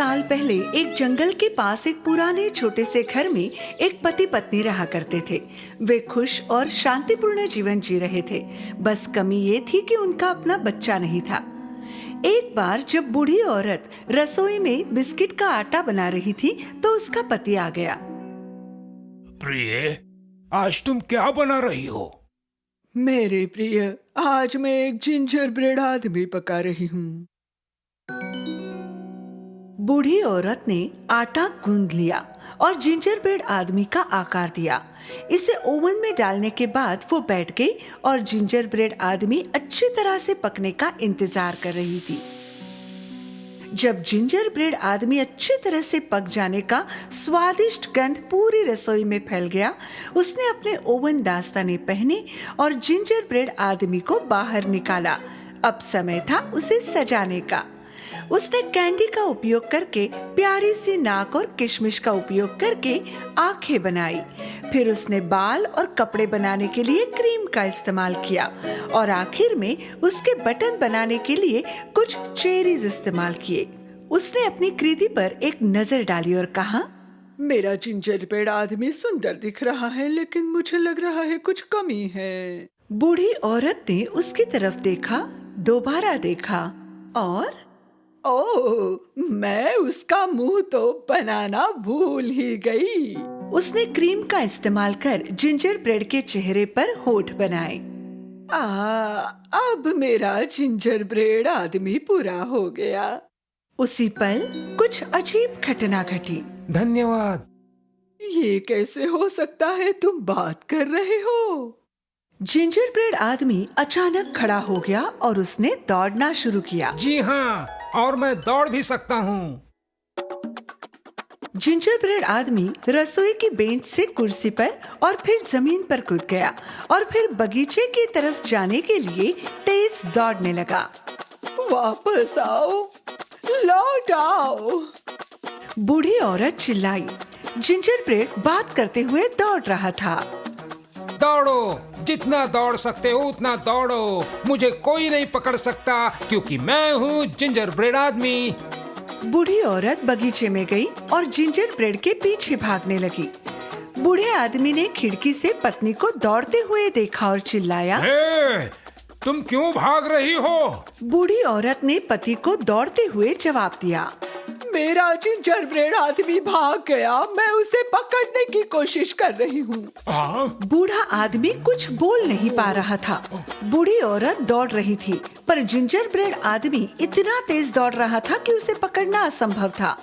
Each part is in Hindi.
साल पहले एक जंगल के पास एक पुराने छोटे से घर में एक पति पत्नी रहा करते थे। वे खुश और शांतिपूर्ण जीवन जी रहे थे। बस कमी ये थी कि उनका अपना बच्चा नहीं था। एक बार जब बूढ़ी औरत रसोई में बिस्किट का आटा बना रही थी तो उसका पति आ गया। प्रिय, आज तुम क्या बना रही हो? मेरे प्रिय, आज मैं एक जिंजर ब्रेड आदमी पका रही हूँ। बूढ़ी औरत ने आटा गूंद लिया और जिंजर ब्रेड आदमी का आकार दिया। इसे ओवन में डालने के बाद वो बैठ गई और जिंजर ब्रेड आदमी अच्छी तरह से पकने का इंतजार कर रही थी। जब जिंजर ब्रेड आदमी अच्छी तरह से पक जाने का स्वादिष्ट गंध पूरी रसोई में फैल गया, उसने अपने ओवन दास्ताने पहने और जिंजर ब्रेड आदमी को बाहर निकाला। अब समय था उसे सजाने का। उसने कैंडी का उपयोग करके प्यारी सी नाक और किशमिश का उपयोग करके आंखें बनाई। फिर उसने बाल और कपड़े बनाने के लिए क्रीम का इस्तेमाल किया और आखिर में उसके बटन बनाने के लिए कुछ चेरीज इस्तेमाल किए। उसने अपनी कृति पर एक नजर डाली और कहा, मेरा जिंजर ब्रेड आदमी सुंदर दिख रहा है, लेकिन मुझे लग रहा है कुछ कमी है। बूढ़ी औरत ने उसकी तरफ देखा, दोबारा देखा और ओह, मैं उसका मुंह तो बनाना भूल ही गई। उसने क्रीम का इस्तेमाल कर जिंजर ब्रेड के चेहरे पर होठ बनाए। अब मेरा जिंजर ब्रेड आदमी पूरा हो गया। उसी पल कुछ अजीब घटना घटी। धन्यवाद। ये कैसे हो सकता है? तुम बात कर रहे हो? जिंजर ब्रेड आदमी अचानक खड़ा हो गया और उसने दौड़ना शुरू किया। जी हाँ, और मैं दौड़ भी सकता हूँ। जिंजर ब्रेड आदमी रसोई की बेंच से कुर्सी पर और फिर जमीन पर कूद गया और फिर बगीचे की तरफ जाने के लिए तेज दौड़ने लगा। वापस आओ, लौट आओ, बूढ़ी औरत चिल्लाई। जिंजर ब्रेड बात करते हुए दौड़ रहा था। दौड़ो, जितना दौड़ सकते हो उतना दौड़ो। मुझे कोई नहीं पकड़ सकता क्योंकि मैं हूँ जिंजर ब्रेड आदमी। बूढ़ी औरत बगीचे में गई और जिंजर ब्रेड के पीछे भागने लगी। बूढ़े आदमी ने खिड़की से पत्नी को दौड़ते हुए देखा और चिल्लाया, हे, तुम क्यों भाग रही हो? बूढ़ी औरत ने पति को दौड़ते हुए जवाब दिया, मेरा जिंजर ब्रेड आदमी भाग गया, मैं उसे पकड़ने की कोशिश कर रही हूँ। बूढ़ा आदमी कुछ बोल नहीं पा रहा था। बूढ़ी औरत दौड़ रही थी, पर जिंजर ब्रेड आदमी इतना तेज दौड़ रहा था कि उसे पकड़ना असंभव था।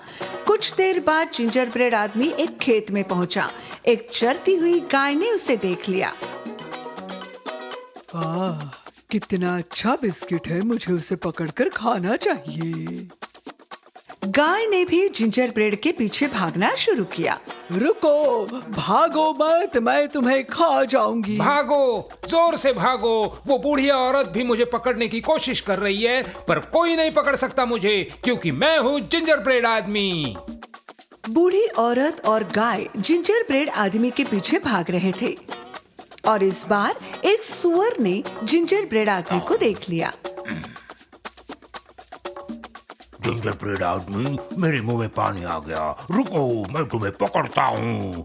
कुछ देर बाद जिंजर ब्रेड आदमी एक खेत में पहुँचा। एक चरती हुई गाय ने उसे देख लिया। कितना अच्छा बिस्किट है, मुझे उसे पकड़कर खाना चाहिए। गाय ने भी जिंजर ब्रेड के पीछे भागना शुरू किया। रुको, भागो मत, मैं तुम्हें खा जाऊंगी। भागो, जोर से भागो। वो बूढ़ी औरत भी मुझे पकड़ने की कोशिश कर रही है, पर कोई नहीं पकड़ सकता मुझे क्योंकि मैं हूँ जिंजर ब्रेड आदमी। बूढ़ी औरत और गाय जिंजर ब्रेड आदमी के पीछे भाग रहे थे और इस बार एक सुअर ने जिंजर ब्रेड आदमी को देख लिया। जिंजर ब्रेड आदमी, मेरे मुंह में पानी आ गया। रुको, मैं तुम्हें पकड़ता हूँ।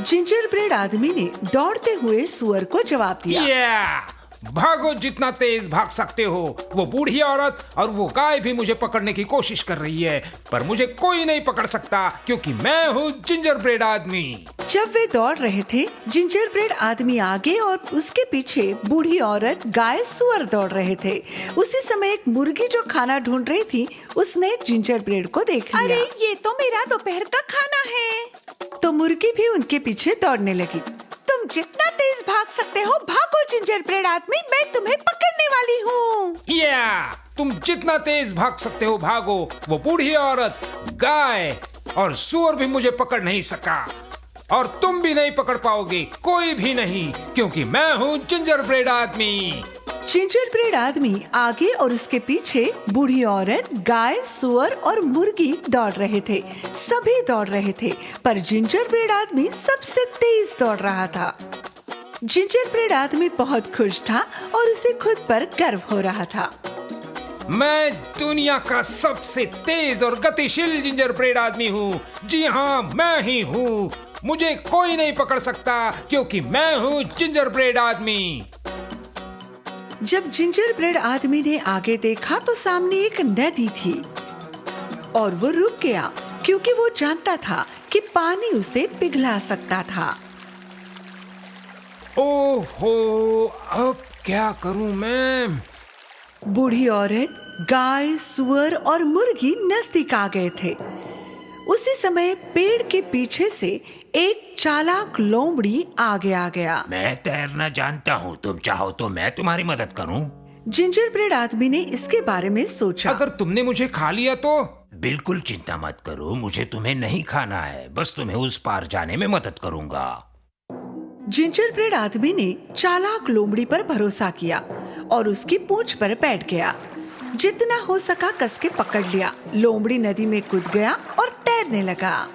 जिंजर ब्रेड आदमी ने दौड़ते हुए सुअर को जवाब दिया। भागो, जितना तेज भाग सकते हो। वो बूढ़ी औरत और वो गाय भी मुझे पकड़ने की कोशिश कर रही है, पर मुझे कोई नहीं पकड़ सकता क्योंकि मैं हूँ जिंजर ब्रेड आदमी। जब वे दौड़ रहे थे, जिंजर ब्रेड आदमी आगे और उसके पीछे बूढ़ी औरत, गाय, सुअर दौड़ रहे थे। उसी समय एक मुर्गी जो खाना ढूंढ रही थी, उसने जिंजर ब्रेड को देख लिया। अरे, ये तो मेरा दोपहर का खाना है। तो मुर्गी भी उनके पीछे दौड़ने लगी। तुम जितना तेज भाग सकते हो भागो जिंजर ब्रेड आदमी, मैं तुम्हें पकड़ने वाली हूँ। तुम जितना तेज भाग सकते हो भागो। वो बूढ़ी औरत, गाय और सुअर भी मुझे पकड़ नहीं सका और तुम भी नहीं पकड़ पाओगे, कोई भी नहीं, क्योंकि मैं हूँ जिंजर ब्रेड आदमी। जिंजर ब्रेड आदमी आगे और उसके पीछे बूढ़ी औरत, गाय, सुअर और मुर्गी दौड़ रहे थे। सभी दौड़ रहे थे, पर जिंजर ब्रेड आदमी सबसे तेज दौड़ रहा था। जिंजर ब्रेड आदमी बहुत खुश था और उसे खुद पर गर्व हो रहा था। मैं दुनिया का सबसे तेज और गतिशील जिंजर ब्रेड आदमी हूँ। जी हाँ, मैं ही हूँ। मुझे कोई नहीं पकड़ सकता क्योंकि मैं हूँ जिंजर ब्रेड आदमी। जब जिंजर ब्रेड आदमी ने आगे देखा तो सामने एक नदी थी और वो रुक गया क्योंकि वो जानता था कि पानी उसे पिघला सकता था। ओहो, अब क्या करूं मैं? बूढ़ी औरत, गाय, सुअर और मुर्गी नजदीक आ गए थे। उसी समय पेड़ के पीछे से एक चालाक लोमड़ी आगे आ गया। मैं तैरना जानता हूँ, तुम चाहो तो मैं तुम्हारी मदद करूँ। जिंजर ब्रेड आदमी ने इसके बारे में सोचा। अगर तुमने मुझे खा लिया तो? बिल्कुल चिंता मत करो, मुझे तुम्हें नहीं खाना है, बस तुम्हें उस पार जाने में मदद करूँगा। जिंजर ब्रेड आदमी ने चालाक लोमड़ी पर भरोसा किया और उसकी पूंछ पर बैठ गया। जितना हो सका कस के पकड़ लिया। लोमड़ी नदी में कूद गया और तैरने लगा।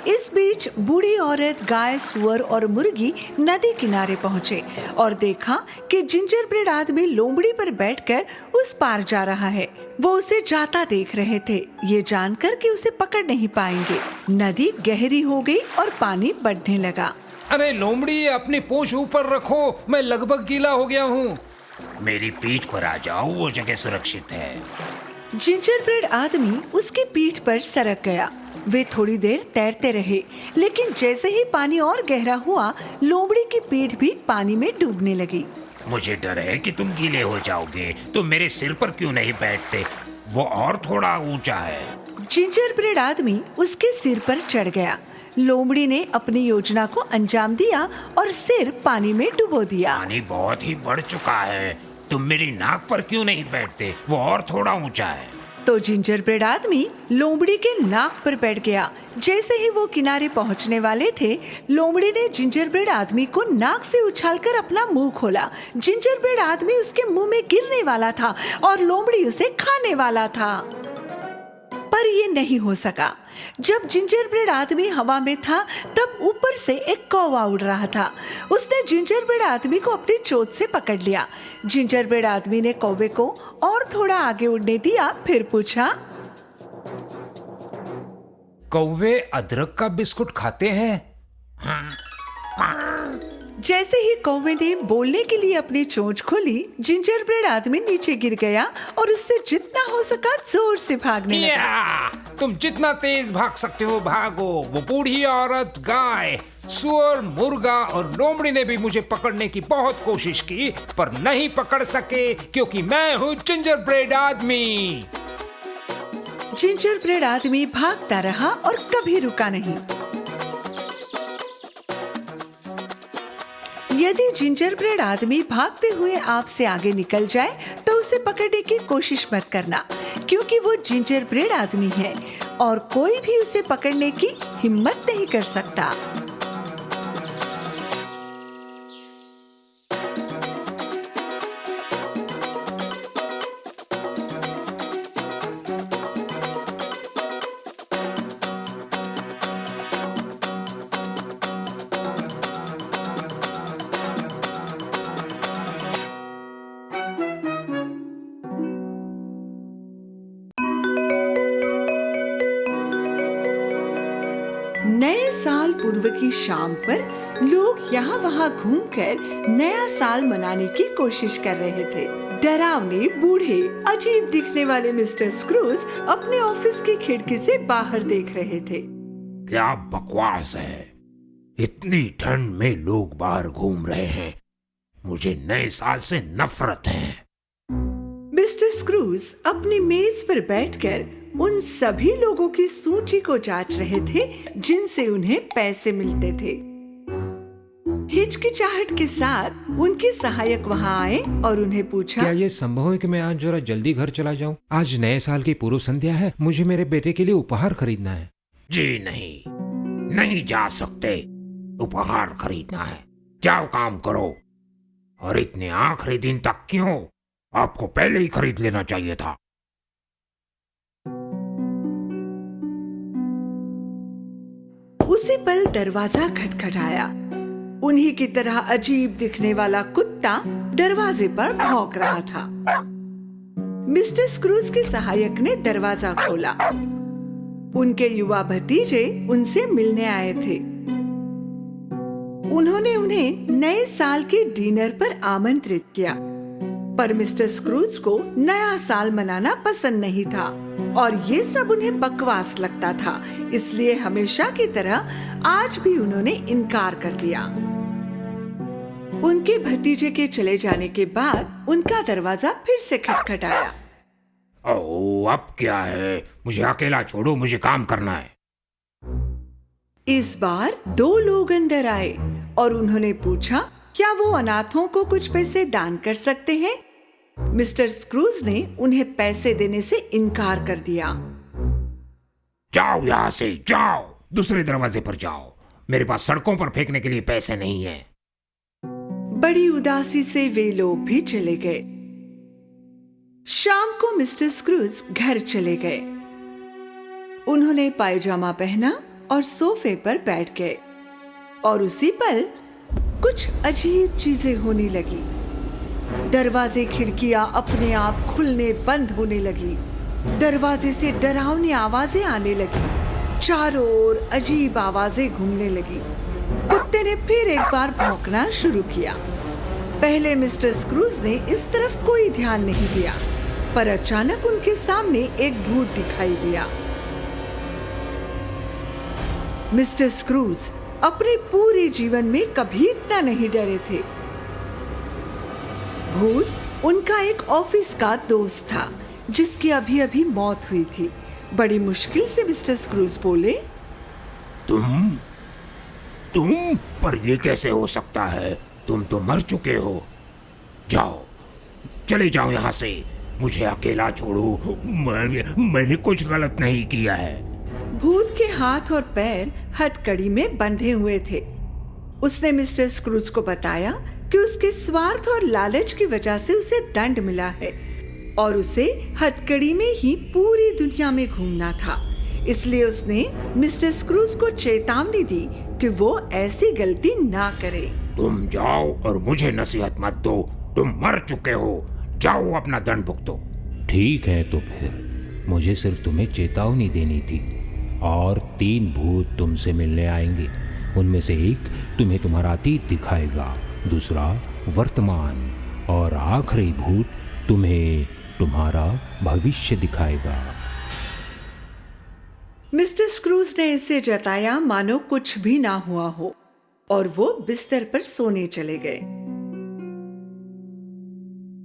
इस बीच बूढ़ी औरत, गाय, सुअर और मुर्गी नदी किनारे पहुंचे और देखा कि जिंजर ब्रेड आदमी लोमड़ी पर बैठकर उस पार जा रहा है। वो उसे जाता देख रहे थे, ये जानकर कि उसे पकड़ नहीं पाएंगे। नदी गहरी हो गई और पानी बढ़ने लगा। अरे लोमड़ी, अपनी पूंछ ऊपर रखो, मैं लगभग गीला हो गया हूँ। मेरी पीठ पर आ जाओ, वो जगह सुरक्षित है। जिंजर ब्रेड आदमी उसकी पीठ पर सरक गया। वे थोड़ी देर तैरते रहे, लेकिन जैसे ही पानी और गहरा हुआ, लोमड़ी की पीठ भी पानी में डूबने लगी। मुझे डर है कि तुम गीले हो जाओगे। तुम मेरे सिर पर क्यों नहीं बैठते? वो और थोड़ा ऊंचा है। जिंजर ब्रेड आदमी उसके सिर पर चढ़ गया। लोमड़ी ने अपनी योजना को अंजाम दिया और सिर पानी में डुबो दिया। पानी बहुत ही बढ़ चुका है, तुम मेरी नाक पर क्यों नहीं बैठते? वो और थोड़ा ऊंचा है। तो जिंजर ब्रेड आदमी लोमड़ी के नाक पर बैठ गया। जैसे ही वो किनारे पहुंचने वाले थे, लोमड़ी ने जिंजर ब्रेड आदमी को नाक से उछालकर अपना मुंह खोला। जिंजर ब्रेड आदमी उसके मुंह में गिरने वाला था और लोमड़ी उसे खाने वाला था, पर ये नहीं हो सका। जब जिंजर ब्रेड आदमी हवा में था, तब ऊपर से एक कौवा उड़ रहा था। उसने जिंजर ब्रेड आदमी को अपनी चोंच से पकड़ लिया। जिंजर ब्रेड आदमी ने कौवे को और थोड़ा आगे उड़ने दिया, फिर पूछा, कौवे अदरक का बिस्कुट खाते हैं? जैसे ही कौवे ने बोलने के लिए अपनी चोंच खोली, जिंजर ब्रेड आदमी नीचे गिर गया और उससे जितना हो सका जोर से भागने लगा। या, तुम जितना तेज भाग सकते हो भागो। वो बूढ़ी औरत, गाय, सुअर, मुर्गा और लोमड़ी ने भी मुझे पकड़ने की बहुत कोशिश की, पर नहीं पकड़ सके क्योंकि मैं हूँ जिंजर ब्रेड आदमी। जिंजर ब्रेड आदमी भागता रहा और कभी रुका नहीं। यदि जिंजर ब्रेड आदमी भागते हुए आपसे आगे निकल जाए तो उसे पकड़ने की कोशिश मत करना, क्योंकि वो जिंजर ब्रेड आदमी है और कोई भी उसे पकड़ने की हिम्मत नहीं कर सकता। नए साल पूर्व की शाम पर लोग यहाँ वहाँ घूमकर नया साल मनाने की कोशिश कर रहे थे। डरावने, बूढ़े, अजीब दिखने वाले मिस्टर स्क्रूज अपने ऑफिस की खिड़की से बाहर देख रहे थे। क्या बकवास है, इतनी ठंड में लोग बाहर घूम रहे हैं। मुझे नए साल से नफरत है। मिस्टर स्क्रूज अपनी मेज पर बैठकर उन सभी लोगों की सूची को जांच रहे थे जिनसे उन्हें पैसे मिलते थे। हिचकिचाहट के साथ उनके सहायक वहां आए और उन्हें पूछा, क्या ये संभव है कि मैं आज जरा जल्दी घर चला जाऊं? आज नए साल की पूर्व संध्या है, मुझे मेरे बेटे के लिए उपहार खरीदना है। जी नहीं, नहीं जा सकते। उपहार खरीदना है, जाओ काम करो। और इतने आखिरी दिन तक क्यों? आपको पहले ही खरीद लेना चाहिए था। उसी पल दरवाजा खटखटाया। उन्हीं की तरह अजीब दिखने वाला कुत्ता दरवाजे पर भौंक रहा था। मिस्टर स्क्रूज के सहायक ने दरवाजा खोला। उनके युवा भतीजे उनसे मिलने आए थे। उन्होंने उन्हें नए साल के डिनर पर आमंत्रित किया, पर मिस्टर स्क्रूज को नया साल मनाना पसंद नहीं था और ये सब उन्हें बकवास लगता था, इसलिए हमेशा की तरह आज भी उन्होंने इनकार कर दिया। उनके भतीजे के चले जाने के बाद उनका दरवाजा फिर से खटखटाया। ओह, अब क्या है? मुझे अकेला छोड़ो, मुझे काम करना है। इस बार 2 लोग अंदर आए और उन्होंने पूछा, क्या वो अनाथों को कुछ पैसे दान कर सकते हैं? मिस्टर स्क्रूज ने उन्हें पैसे देने से इनकार कर दिया। जाओ यहाँ से, जाओ, दूसरे दरवाजे पर जाओ। मेरे पास सड़कों पर फेंकने के लिए पैसे नहीं है। बड़ी उदासी से वे लोग भी चले गए। शाम को मिस्टर स्क्रूज घर चले गए। उन्होंने पायजामा पहना और सोफे पर बैठ गए और उसी पल कुछ अजीब चीजें होने लगी। दरवाजे खिड़कियां अपने आप खुलने बंद होने लगी। दरवाजे से डरावनी आवाजें आने लगी। चारों ओर अजीब आवाजें घूमने लगी। कुत्ते ने फिर एक बार भौंकना शुरू किया। पहले मिस्टर स्क्रूज ने इस तरफ कोई ध्यान नहीं दिया, पर अचानक उनके सामने एक भूत दिखाई दिया। मिस्टर स्क्रूज अपने पूरे जीवन में कभी इतना नहीं डरे थे। भूत उनका एक ऑफिस का दोस्त था जिसकी अभी अभी मौत हुई थी। बड़ी मुश्किल से मिस्टर स्क्रूज बोले, तुम पर ये कैसे हो सकता है? तुम तो मर चुके हो। जाओ, चले जाओ यहाँ से, मुझे अकेला छोड़ो। मैंने कुछ गलत नहीं किया है। भूत के हाथ और पैर हथकड़ी में बंधे हुए थे। उसने मिस्टर स्क्रूज को बताया कि उसके स्वार्थ और लालच की वजह से उसे दंड मिला है और उसे हथकड़ी में ही पूरी दुनिया में घूमना था। इसलिए उसने मिस्टर स्क्रूज को चेतावनी दी कि वो ऐसी गलती ना करे। तुम जाओ और मुझे नसीहत मत दो। तुम मर चुके हो। जाओ, अपना दंड भुगतो। ठीक है, तो फिर मुझे सिर्फ तुम्हें चेतावनी देनी थी और 3 भूत तुमसे मिलने आएंगे। उनमें से एक तुम्हें तुम्हारा अतीत दिखाएगा, दूसरा वर्तमान और आखिरी भूत तुम्हें तुम्हारा भविष्य दिखाएगा। मिस्टर स्क्रूज ने इसे जताया मानो कुछ भी ना हुआ हो और वो बिस्तर पर सोने चले गए।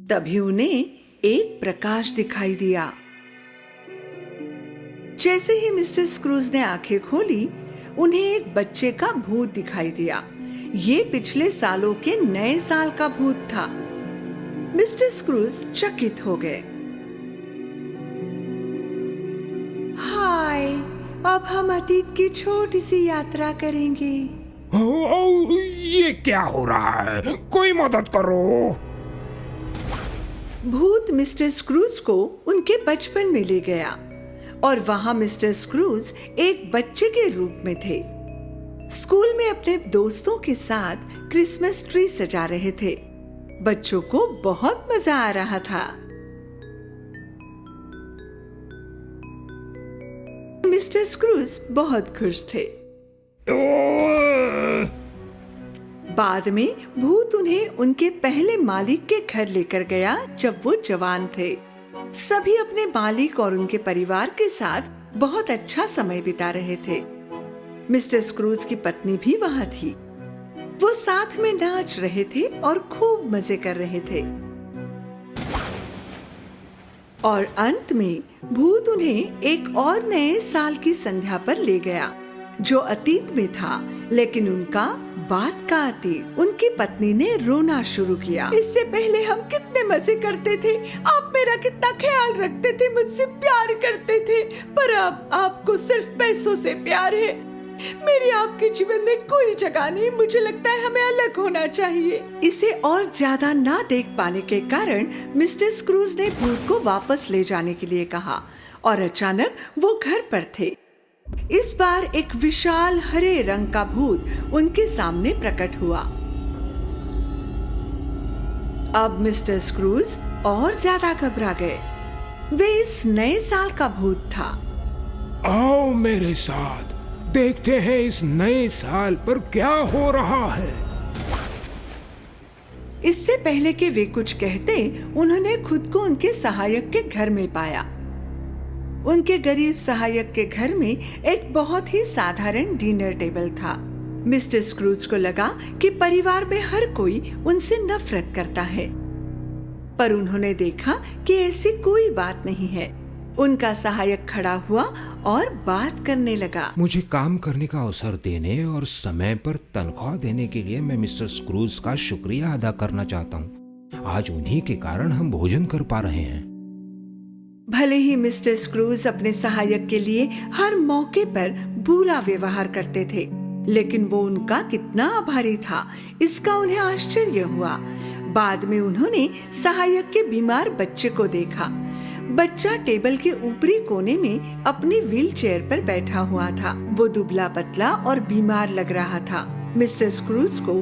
तभी उन्हें एक प्रकाश दिखाई दिया। जैसे ही मिस्टर स्क्रूज ने आंखें खोली, उन्हें एक बच्चे का भूत दिखाई दिया। ये पिछले सालों के नए साल का भूत था। मिस्टर स्क्रूज चकित हो गए। हाय, अब हम अतीत की छोटी सी यात्रा करेंगे। ये क्या हो रहा है? कोई मदद करो। भूत मिस्टर स्क्रूज को उनके बचपन में ले गया और वहां मिस्टर स्क्रूज एक बच्चे के रूप में थे। स्कूल में अपने दोस्तों के साथ क्रिसमस ट्री सजा रहे थे। बच्चों को बहुत मजा आ रहा था। मिस्टर स्क्रूज बहुत खुश थे। बाद में भूत उन्हें उनके पहले मालिक के घर लेकर गया जब वो जवान थे। सभी अपने मालिक और उनके परिवार के साथ बहुत अच्छा समय बिता रहे थे। मिस्टर स्क्रूज की पत्नी भी वहां थी। वो साथ में नाच रहे थे और खूब मजे कर रहे थे। और अंत में भूत उन्हें एक और नए साल की संध्या पर ले गया जो अतीत में था, लेकिन उनका बात का अतीत। उनकी पत्नी ने रोना शुरू किया। इससे पहले हम कितने मजे करते थे, आप मेरा कितना ख्याल रखते थे, मुझसे प्यार करते थे, पर अब आपको सिर्फ पैसों से प्यार है। मेरी आपके जीवन में कोई जगह नहीं। मुझे लगता है हमें अलग होना चाहिए। इसे और ज्यादा ना देख पाने के कारण मिस्टर स्क्रूज ने भूत को वापस ले जाने के लिए कहा और अचानक वो घर पर थे। इस बार एक विशाल हरे रंग का भूत उनके सामने प्रकट हुआ। अब मिस्टर स्क्रूज और ज्यादा घबरा गए। वे इस नए साल का भूत था। आओ मेरे साथ, देखते हैं इस नए साल पर क्या हो रहा है। इससे पहले कि वे कुछ कहते, उन्होंने खुद को उनके सहायक के घर में पाया। उनके गरीब सहायक के घर में एक बहुत ही साधारण डिनर टेबल था। मिस्टर स्क्रूज को लगा कि परिवार में हर कोई उनसे नफरत करता है, पर उन्होंने देखा कि ऐसी कोई बात नहीं है। उनका सहायक खड़ा हुआ और बात करने लगा। मुझे काम करने का अवसर देने और समय पर तनख्वाह देने के लिए मैं मिस्टर स्क्रूज का शुक्रिया अदा करना चाहता हूँ। आज उन्हीं के कारण हम भोजन कर पा रहे हैं। भले ही मिस्टर स्क्रूज अपने सहायक के लिए हर मौके पर बुरा व्यवहार करते थे, लेकिन वो उनका कितना आभारी था, इसका उन्हें आश्चर्य हुआ। बाद में उन्होंने सहायक के बीमार बच्चे को देखा। बच्चा टेबल के ऊपरी कोने में अपनी व्हीलचेयर पर बैठा हुआ था। वो दुबला पतला और बीमार लग रहा था। मिस्टर स्क्रूज को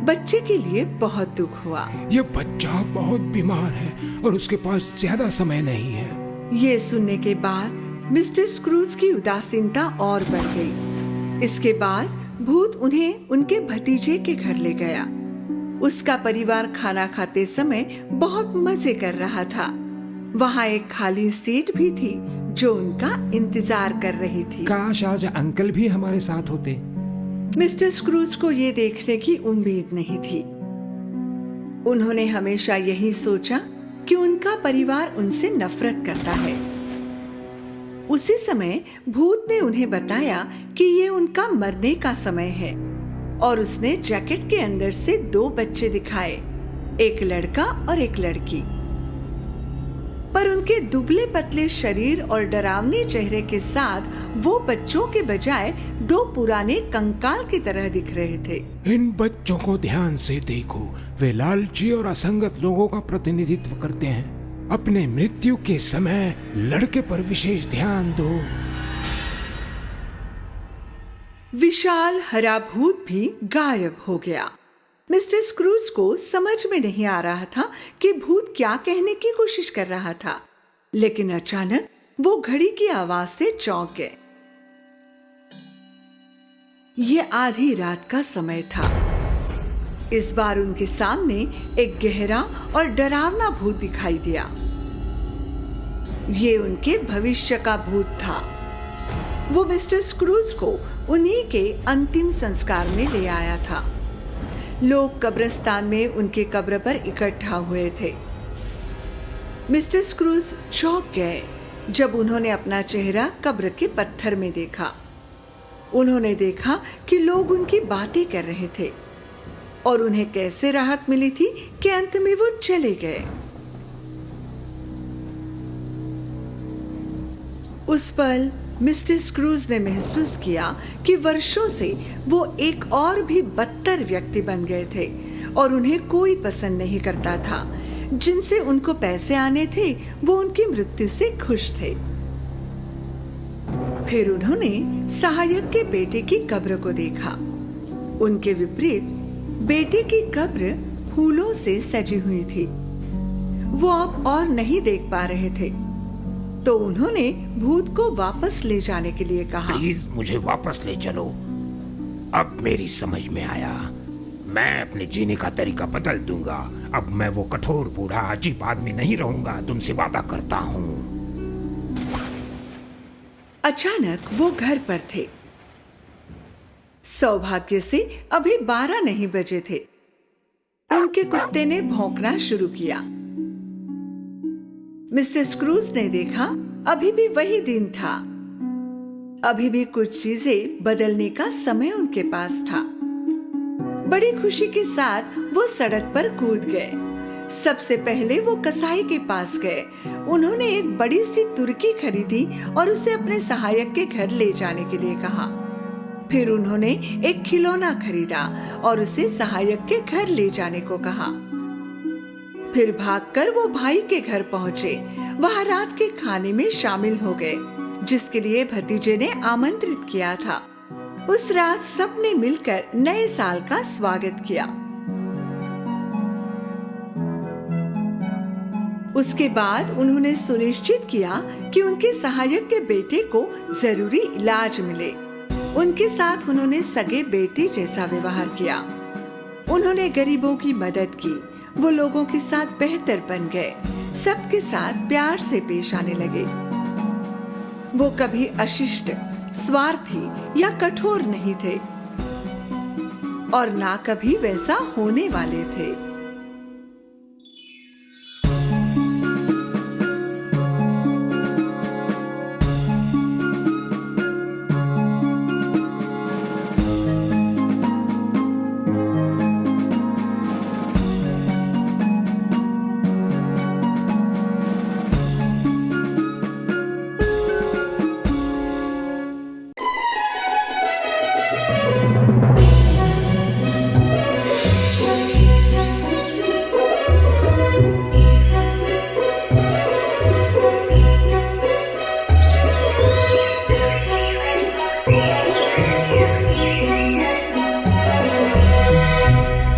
बच्चे के लिए बहुत दुख हुआ। ये बच्चा बहुत बीमार है और उसके पास ज्यादा समय नहीं है। ये सुनने के बाद मिस्टर स्क्रूज की उदासीनता और बढ़ गई। इसके बाद भूत उन्हें उनके भतीजे के घर ले गया। उसका परिवार खाना खाते समय बहुत मजे कर रहा था। वहाँ एक खाली सीट भी थी जो उनका इंतजार कर रही थी। काश आज अंकल भी हमारे साथ होते। मिस्टर स्क्रूज को ये देखने की उम्मीद नहीं थी। उन्होंने हमेशा यही सोचा कि उनका परिवार उनसे नफरत करता है। उसी समय भूत ने उन्हें बताया कि ये उनका मरने का समय है और उसने जैकेट के अंदर से 2 बच्चे दिखाए, एक लड़का और एक लड़की। पर उनके दुबले पतले शरीर और डरावने चेहरे के साथ वो बच्चों के बजाय 2 पुराने कंकाल की तरह दिख रहे थे। इन बच्चों को ध्यान से देखो, वे लालची और असंगत लोगों का प्रतिनिधित्व करते हैं। अपने मृत्यु के समय लड़के पर विशेष ध्यान दो। विशाल हरा भूत भी गायब हो गया। मिस्टर स्क्रूज को समझ में नहीं आ रहा था कि भूत क्या कहने की कोशिश कर रहा था, लेकिन अचानक वो घड़ी की आवाज से चौंक गए। ये आधी रात का समय था। इस बार उनके सामने एक गहरा और डरावना भूत दिखाई दिया। ये उनके भविष्य का भूत था। वो मिस्टर स्क्रूज को उन्हीं के अंतिम संस्कार में ले आया था। लोग कब्रिस्तान में उनके कब्र पर इकट्ठा हुए थे। मिस्टर स्क्रूज चौंक गए जब उन्होंने अपना चेहरा कब्र के पत्थर में देखा। उन्होंने देखा कि लोग उनकी बातें कर रहे थे और उन्हें कैसे राहत मिली थी कि अंत में वो चले गए। उस पल मिस्टर स्क्रूज ने महसूस किया कि वर्षों से वो एक और भी बदतर व्यक्ति बन गए थे और उन्हें कोई पसंद नहीं करता था। जिनसे उनको पैसे आने थे वो उनकी मृत्यु से खुश थे। फिर उन्होंने सहायक के बेटे की कब्र को देखा। उनके विपरीत बेटे की कब्र फूलों से सजी हुई थी। वो अब और नहीं देख पा रहे थे, तो उन्होंने भूत को वापस ले जाने के लिए कहा। प्लीज मुझे वापस ले चलो। अब मेरी समझ में आया, मैं अपने जीने का तरीका बदल दूंगा। अब मैं वो कठोर बूढ़ा अजीब आदमी नहीं रहूंगा, तुमसे वादा करता हूँ। अचानक वो घर पर थे। सौभाग्य से अभी 12 नहीं बजे थे। उनके कुत्ते ने भौंकना शुरू किया। मिस्टर स्क्रूज ने देखा अभी भी वही दिन था। अभी भी कुछ चीजें बदलने का समय उनके पास था। बड़ी खुशी के साथ वो सड़क पर कूद गए। सबसे पहले वो कसाई के पास गए। उन्होंने एक बड़ी सी तुर्की खरीदी और उसे अपने सहायक के घर ले जाने के लिए कहा। फिर उन्होंने एक खिलौना खरीदा और उसे सहायक के घर ले जाने को कहा। फिर भागकर वो भाई के घर पहुंचे। वहाँ रात के खाने में शामिल हो गए, जिसके लिए भतीजे ने आमंत्रित किया था। उस रात सबने मिलकर नए साल का स्वागत किया। उसके बाद उन्होंने सुनिश्चित किया कि उनके सहायक के बेटे को जरूरी इलाज मिले। उनके साथ उन्होंने सगे बेटे जैसा व्यवहार किया। उन्होंने गरीबों की मदद की। वो लोगों के साथ बेहतर बन गए, सबके साथ प्यार से पेश आने लगे। वो कभी अशिष्ट, स्वार्थी या कठोर नहीं थे और ना कभी वैसा होने वाले थे।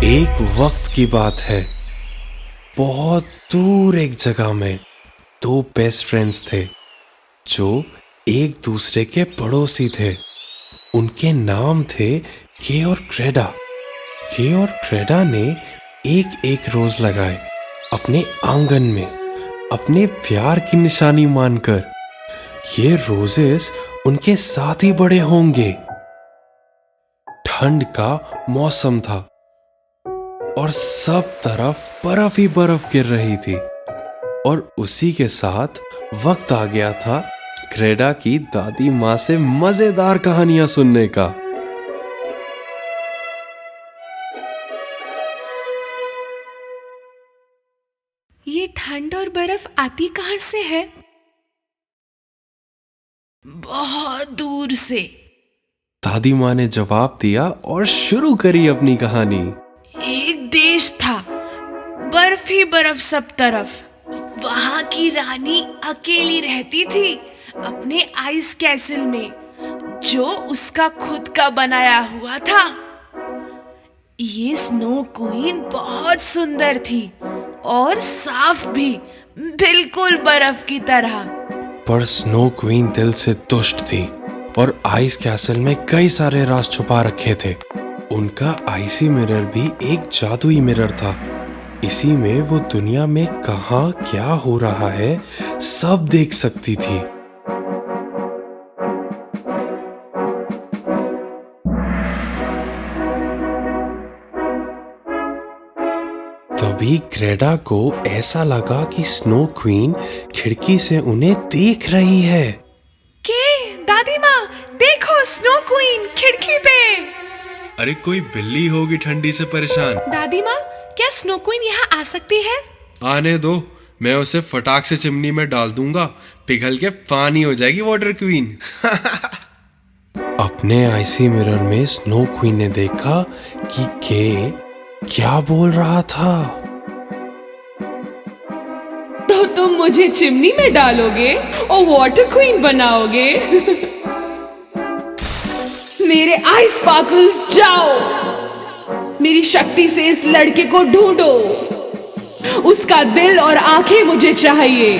एक वक्त की बात है, बहुत दूर एक जगह में दो बेस्ट फ्रेंड्स थे जो एक दूसरे के पड़ोसी थे। उनके नाम थे के और क्रेडा। के और क्रेडा ने एक एक रोज लगाए अपने आंगन में, अपने प्यार की निशानी मानकर। ये रोजेस उनके साथ ही बड़े होंगे। ठंड का मौसम था और सब तरफ बर्फ ही बर्फ गिर रही थी और उसी के साथ वक्त आ गया था क्रेडा की दादी माँ से मजेदार कहानियां सुनने का। ये ठंड और बर्फ आती कहाँ से है? बहुत दूर से। दादी माँ ने जवाब दिया और शुरू करी अपनी कहानी। एक देश था, बर्फ ही बर्फ सब तरफ। वहां की रानी अकेली रहती थी अपने आइस कैसल में, जो उसका खुद का बनाया हुआ था। ये स्नो क्वीन बहुत सुंदर थी और साफ भी, बिल्कुल बर्फ की तरह। पर स्नो क्वीन दिल से दुष्ट थी और आइस कैसल में कई सारे राज छुपा रखे थे। उनका आइसी मिरर भी एक जादुई मिरर था। इसी में वो दुनिया में कहाँ क्या हो रहा है सब देख सकती थी। तभी क्रेडा को ऐसा लगा कि स्नो क्वीन खिड़की से उन्हें देख रही है। के दादी माँ, देखो स्नो क्वीन खिड़की पे। अरे कोई बिल्ली होगी ठंडी से परेशान। दादी माँ, क्या स्नो क्वीन यहाँ आ सकती है? आने दो, मैं उसे फटाक से चिमनी में डाल दूंगा, पिघल के पानी हो जाएगी वाटर क्वीन। अपने आईसी मिरर में स्नो क्वीन ने देखा कि के क्या बोल रहा था। तो तुम मुझे चिमनी में डालोगे और वाटर क्वीन बनाओगे? मेरे आइस स्पार्कल्स, जाओ, मेरी शक्ति से इस लड़के को ढूंढो। उसका दिल और आंखें मुझे चाहिए।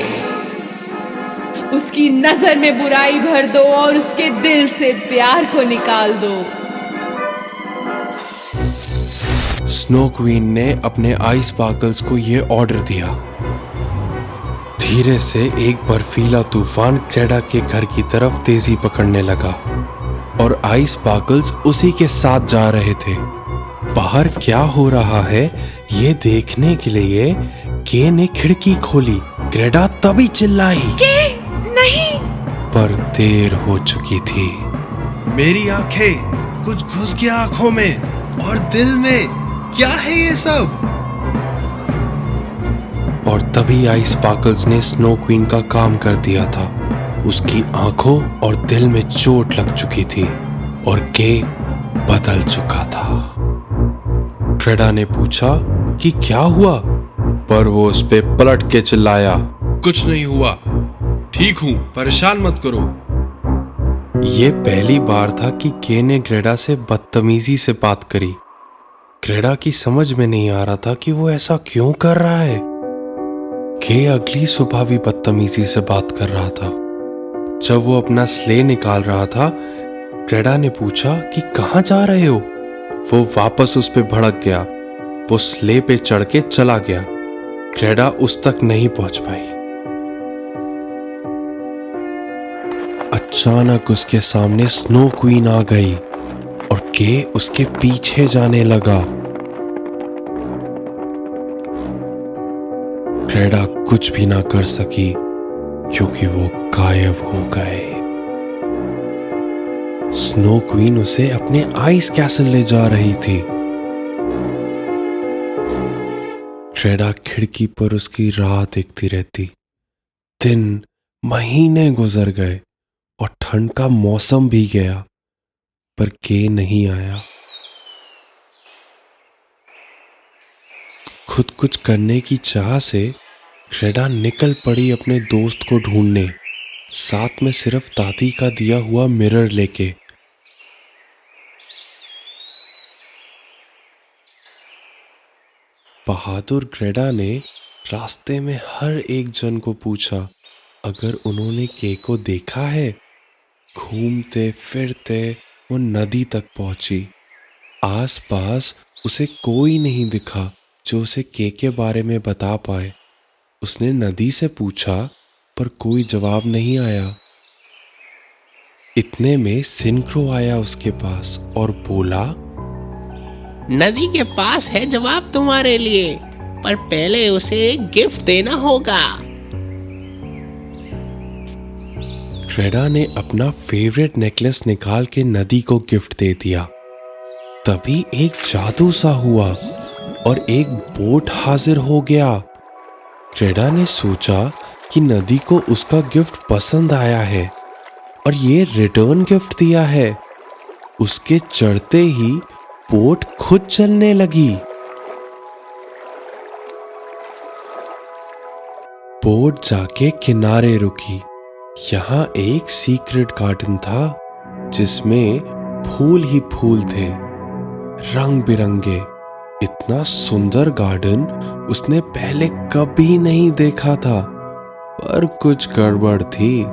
उसकी नजर में बुराई भर दो और उसके दिल से प्यार को निकाल दो। स्नो क्वीन ने अपने आइस स्पार्कल्स को यह ऑर्डर दिया। धीरे से एक बर्फीला तूफान क्रेडा के घर की तरफ तेजी पकड़ने लगा और आइस स्पार्कल्स उसी के साथ जा रहे थे। बाहर क्या हो रहा है ये देखने के लिए के ने खिड़की खोली। क्रेडा तभी चिल्लाई, के नहीं। पर देर हो चुकी थी। मेरी आंखें, कुछ घुस गया आंखों में और दिल में, क्या है ये सब? और तभी आइस स्पार्कल्स ने स्नो क्वीन का काम कर दिया था। उसकी आंखों और दिल में चोट लग चुकी थी और के बदल चुका था। क्रेडा ने पूछा कि क्या हुआ, पर वो उस पे पलट के चिल्लाया, कुछ नहीं हुआ, ठीक हूं, परेशान मत करो। ये पहली बार था कि के ने क्रेडा से बदतमीजी से बात करी। क्रेडा की समझ में नहीं आ रहा था कि वो ऐसा क्यों कर रहा है। के अगली सुबह भी बदतमीजी से बात कर रहा था। जब वो अपना स्ले निकाल रहा था, क्रेडा ने पूछा कि कहाँ जा रहे हो। वो वापस उस पे भड़क गया। वो स्ले पे चढ़ के चला गया। क्रेडा उस तक नहीं पहुंच पाई। अचानक उसके सामने स्नो क्वीन आ गई और के उसके पीछे जाने लगा। क्रेडा कुछ भी ना कर सकी क्योंकि वो गायब हो गए। स्नो क्वीन उसे अपने आइस कैसल ले जा रही थी। क्रेडा खिड़की पर उसकी राह देखती रहती। दिन, महीने गुजर गए और ठंड का मौसम भी गया, पर के नहीं आया। खुद कुछ करने की चाह से क्रेडा निकल पड़ी अपने दोस्त को ढूंढने, साथ में सिर्फ दादी का दिया हुआ मिरर लेके। बहादुर क्रेडा ने रास्ते में हर एक जन को पूछा अगर उन्होंने के को देखा है। घूमते फिरते वो नदी तक पहुंची। आसपास उसे कोई नहीं दिखा जो उसे के बारे में बता पाए। उसने नदी से पूछा पर कोई जवाब नहीं आया। इतने में सिनक्रो आया उसके पास और बोला, नदी के पास है जवाब तुम्हारे लिए, पर पहले उसे एक गिफ्ट देना होगा। क्रेडा ने अपना फेवरेट नेकलेस निकाल के नदी को गिफ्ट दे दिया। तभी एक जादू सा हुआ और एक बोट हाजिर हो गया। क्रेडा ने सोचा कि नदी को उसका गिफ्ट पसंद आया है और ये रिटर्न गिफ्ट दिया है। उसके चढ़ते ही बोट खुद चलने लगी। बोट जाके किनारे रुकी। यहाँ एक सीक्रेट गार्डन था जिसमें फूल ही फूल थे, रंग बिरंगे। इतना सुंदर गार्डन उसने पहले कभी नहीं देखा था। पर कुछ गड़बड़ थी।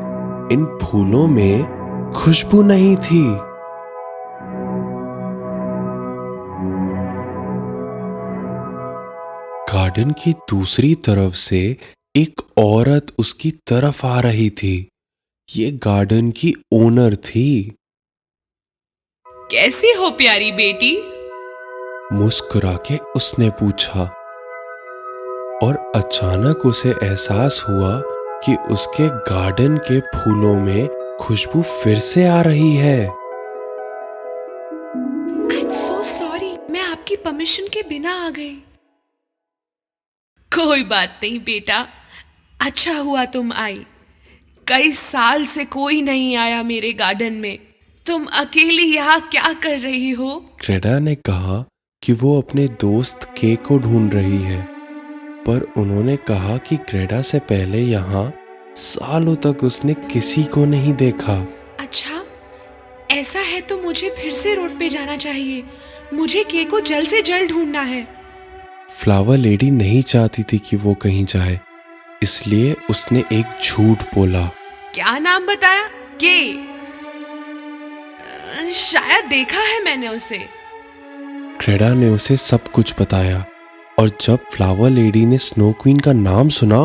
इन फूलों में खुशबू नहीं थी। गार्डन की दूसरी तरफ से एक औरत उसकी तरफ आ रही थी। ये गार्डन की ओनर थी। कैसी हो प्यारी बेटी? मुस्कुरा के उसने पूछा और अचानक उसे एहसास हुआ कि उसके गार्डन के फूलों में खुशबू फिर से आ रही है। आई एम सो सॉरी, मैं आपकी परमिशन के बिना आ गई। कोई बात नहीं बेटा, अच्छा हुआ तुम आई। कई साल से कोई नहीं आया मेरे गार्डन में। तुम अकेली यहाँ क्या कर रही हो? क्रेडा ने कहा कि वो अपने दोस्त के को ढूंढ रही है, पर उन्होंने कहा कि क्रेडा से पहले यहाँ सालों तक उसने किसी को नहीं देखा। अच्छा, ऐसा है तो मुझे फिर से रोड पे जाना चाहिए। मुझे के को जल्द से जल्द ढूंढना है। फ्लावर लेडी नहीं चाहती थी कि वो कहीं जाए, इसलिए उसने एक झूठ बोला। क्या नाम बताया? के? शायद देखा है मैंने उसे। क्रेडा ने उसे सब कुछ बताया और जब फ्लावर लेडी ने स्नो क्वीन का नाम सुना,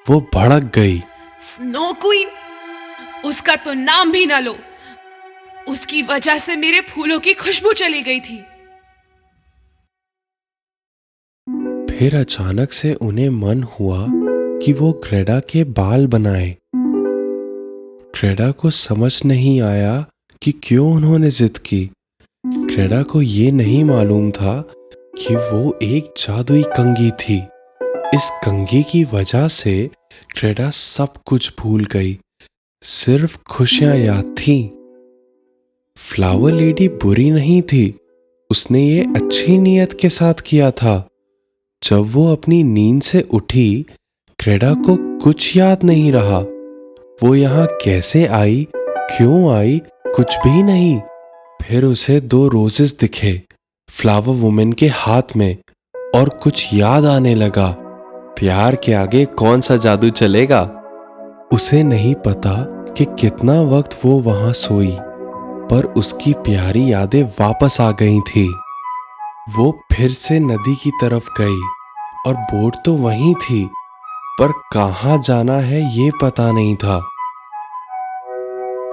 वो भड़क गई। Snow queen? उसका तो नाम भी ना लो। उसकी वजह से मेरे फूलों की खुशबू चली गई थी। फिर अचानक से उन्हें मन हुआ कि वो क्रेडा के बाल बनाए। क्रेडा को समझ नहीं आया कि क्यों उन्होंने जिद की। क्रेडा को ये नहीं मालूम था कि वो एक जादुई कंघी थी। इस कंघी की वजह से क्रेडा सब कुछ भूल गई, सिर्फ खुशियां याद थी। फ्लावर लेडी बुरी नहीं थी, उसने ये अच्छी नीयत के साथ किया था। जब वो अपनी नींद से उठी, क्रेडा को कुछ याद नहीं रहा। वो यहाँ कैसे आई, क्यों आई, कुछ भी नहीं। फिर उसे 2 रोजेस दिखे फ्लावर वुमेन के हाथ में और कुछ याद आने लगा। प्यार के आगे कौन सा जादू चलेगा। उसे नहीं पता कि कितना वक्त वो वहां सोई, पर उसकी प्यारी यादें वापस आ गई थी। वो फिर से नदी की तरफ गई और बोट तो वहीं थी, पर कहाँ जाना है ये पता नहीं था।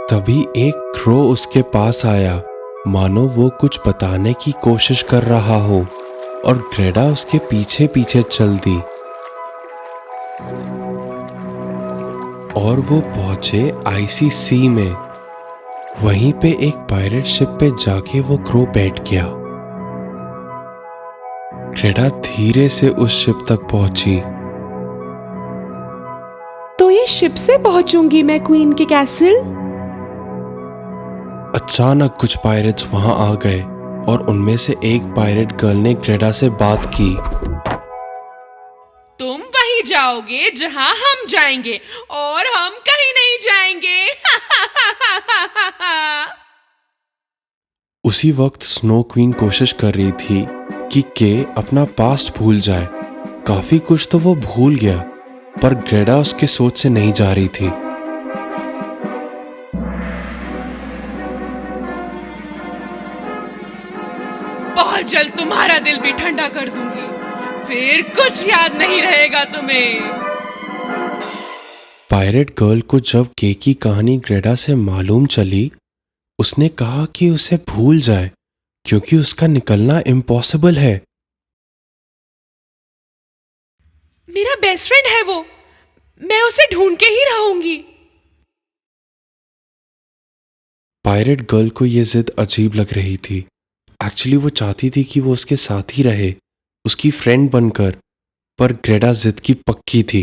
तभी एक क्रो उसके पास आया, मानो वो कुछ बताने की कोशिश कर रहा हो, और ग्रेडा उसके पीछे पीछे चल दी। और वो पहुंचे आईसी सी में। वहीं पे एक पायरेट शिप पे जाके वो क्रो बैठ गया। ग्रेडा धीरे से उस शिप तक पहुंची। तो ये शिप से पहुंचूंगी मैं क्वीन के कैसल? अचानक कुछ पायरेट्स वहां आ गए और उनमें से एक पायरेट गर्ल ने ग्रेडा से बात की। तुम वहीं जाओगे जहां हम जाएंगे, और हम कहीं नहीं जाएंगे। उसी वक्त स्नो क्वीन कोशिश कर रही थी कि के अपना पास्ट भूल जाए। काफी कुछ तो वो भूल गया, पर ग्रेडा उसके सोच से नहीं जा रही थी। बहुत जल्द तुम्हारा दिल भी ठंडा कर दूंगी, फिर कुछ याद नहीं रहेगा तुम्हें। पायरेट गर्ल को जब के की कहानी ग्रेडा से मालूम चली, उसने कहा कि उसे भूल जाए, क्योंकि उसका निकलना इम्पॉसिबल है। मेरा बेस्ट फ्रेंड है वो, मैं उसे ढूंढ के ही रहूंगी। पायरेट गर्ल को यह जिद अजीब लग रही थी। एक्चुअली वो चाहती थी कि वो उसके साथ ही रहे, उसकी फ्रेंड बनकर, पर ग्रेडा जिद की पक्की थी।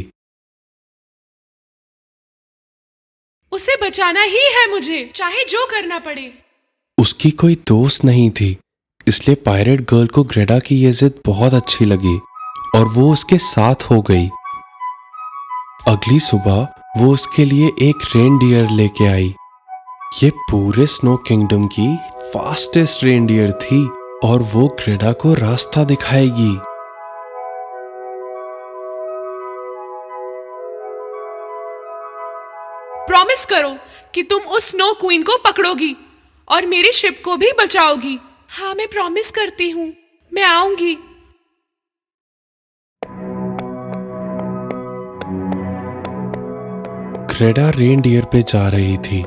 उसे बचाना ही है मुझे, चाहे जो करना पड़े। उसकी कोई दोस्त नहीं थी, इसलिए पायरेट गर्ल को ग्रेडा की यह जिद बहुत अच्छी लगी और वो उसके साथ हो गई। अगली सुबह वो उसके लिए एक रेनडियर लेके आई। ये पूरे स्नो किंगडम की फास्टेस्ट रेनडियर थी और वो ग्रेडा को रास्ता दिखाएगी। प्रॉमिस करो कि तुम उस स्नो क्वीन को पकड़ोगी और मेरी शिप को भी बचाओगी। हाँ, मैं प्रॉमिस करती हूँ, मैं आऊंगी। ग्रेडा रेनडियर पे जा रही थी।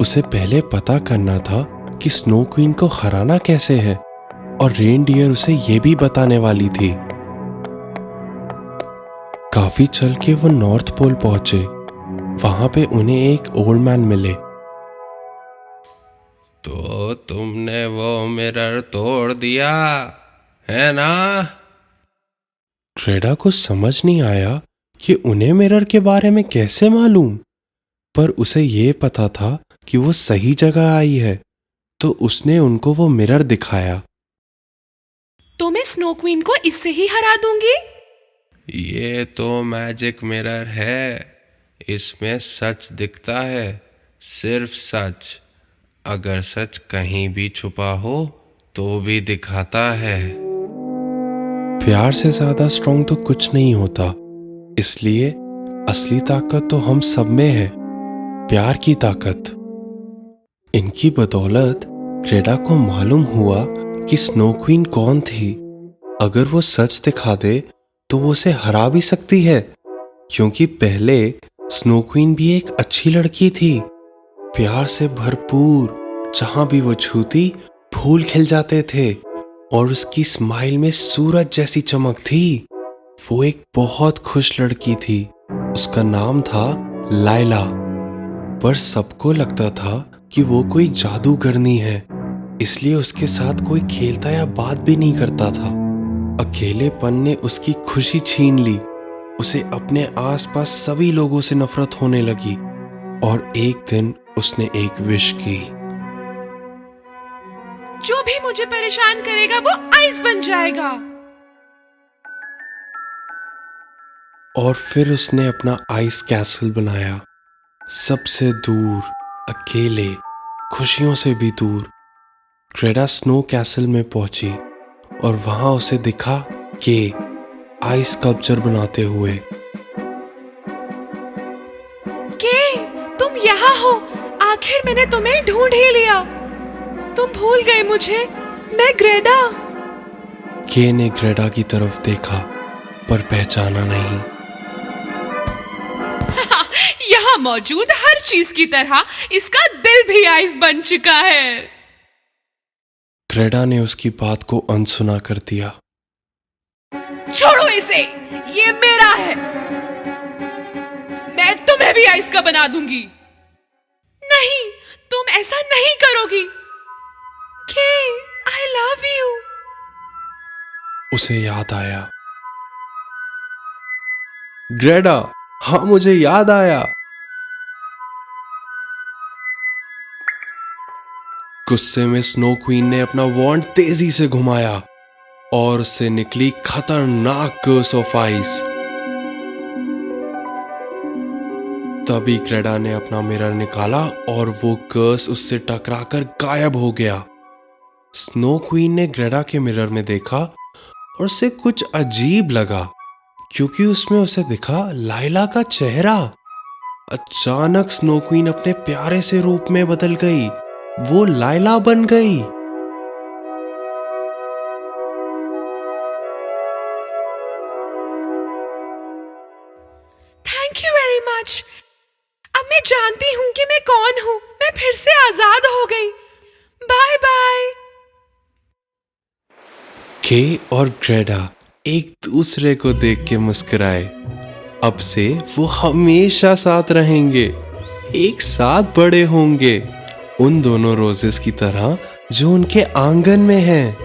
उसे पहले पता करना था कि स्नो क्वीन को हराना कैसे है, और रेनडियर उसे ये भी बताने वाली थी। काफी चल के वो नॉर्थ पोल पहुंचे। वहां पे उन्हें एक ओल्ड मैन मिले। तो तुमने वो मिरर तोड़ दिया है ना? ग्रेडा को समझ नहीं आया कि उन्हें मिरर के बारे में कैसे मालूम, पर उसे ये पता था कि वो सही जगह आई है, तो उसने उनको वो मिरर दिखाया। तो मैं स्नो क्वीन को इससे ही हरा दूंगी। ये तो मैजिक मिरर है, इसमें सच दिखता है, सिर्फ सच। अगर सच कहीं भी छुपा हो तो भी दिखाता है। प्यार से ज्यादा स्ट्रॉन्ग तो कुछ नहीं होता, इसलिए असली ताकत तो हम सब में है, प्यार की ताकत। इनकी बदौलत ग्रेडा को मालूम हुआ कि स्नो क्वीन कौन थी। अगर वो सच दिखा दे तो वो उसे हरा भी सकती है, क्योंकि पहले स्नो क्वीन भी एक अच्छी लड़की थी, प्यार से भरपूर। जहां भी वो छूती फूल खिल जाते थे और उसकी स्माइल में सूरज जैसी चमक थी। वो एक बहुत खुश लड़की थी। उसका नाम था लाइला, पर सबको लगता था कि वो कोई जादूगरनी है, इसलिए उसके साथ कोई खेलता या बात भी नहीं करता था। अकेलेपन ने उसकी खुशी छीन ली। उसे अपने आसपास सभी लोगों से नफरत होने लगी और एक दिन उसने एक विश की। जो भी मुझे परेशान करेगा वो आइस बन जाएगा। और फिर उसने अपना आइस कैसल बनाया, सबसे दूर, अकेले, खुशियों से भी दूर। ग्रेडा स्नो कैसल में पहुंची और वहां उसे दिखा कि आइस स्कल्पचर बनाते हुए। के तुम यहाँ हो, आखिर मैंने तुम्हें ढूंढ ही लिया। तुम भूल गए मुझे, मैं ग्रेडा। के ने ग्रेडा की तरफ देखा पर पहचाना नहीं। यहाँ मौजूद हर चीज की तरह इसका दिल भी आइस बन चुका है। ग्रेडा ने उसकी बात को अनसुना कर दिया। छोड़ो इसे, ये मेरा है। मैं तुम्हें भी आइस का बना दूंगी। नहीं, तुम ऐसा नहीं करोगी। के, आई लव यू। उसे याद आया। ग्रेडा, हाँ मुझे याद आया। गुस्से में स्नो क्वीन ने अपना वॉन्ड तेजी से घुमाया और उससे निकली खतरनाक कर्स ऑफ आइस। तभी ग्रेडा ने अपना मिरर निकाला और वो कर्स उससे टकराकर गायब हो गया। स्नो क्वीन ने ग्रेडा के मिरर में देखा और उसे कुछ अजीब लगा क्योंकि उसमें उसे दिखा लाइला का चेहरा। अचानक स्नो क्वीन अपने प्यारे से रूप में बदल गई। वो लाइला बन गई। Thank you very much. अब मैं जानती हूं कि मैं कौन हूं। मैं फिर से आजाद हो गई। Bye bye. के और ग्रेडा एक दूसरे को देख के मुस्कुराए। अब से वो हमेशा साथ रहेंगे, एक साथ बड़े होंगे, उन दोनों रोजेस की तरह जो उनके आंगन में हैं।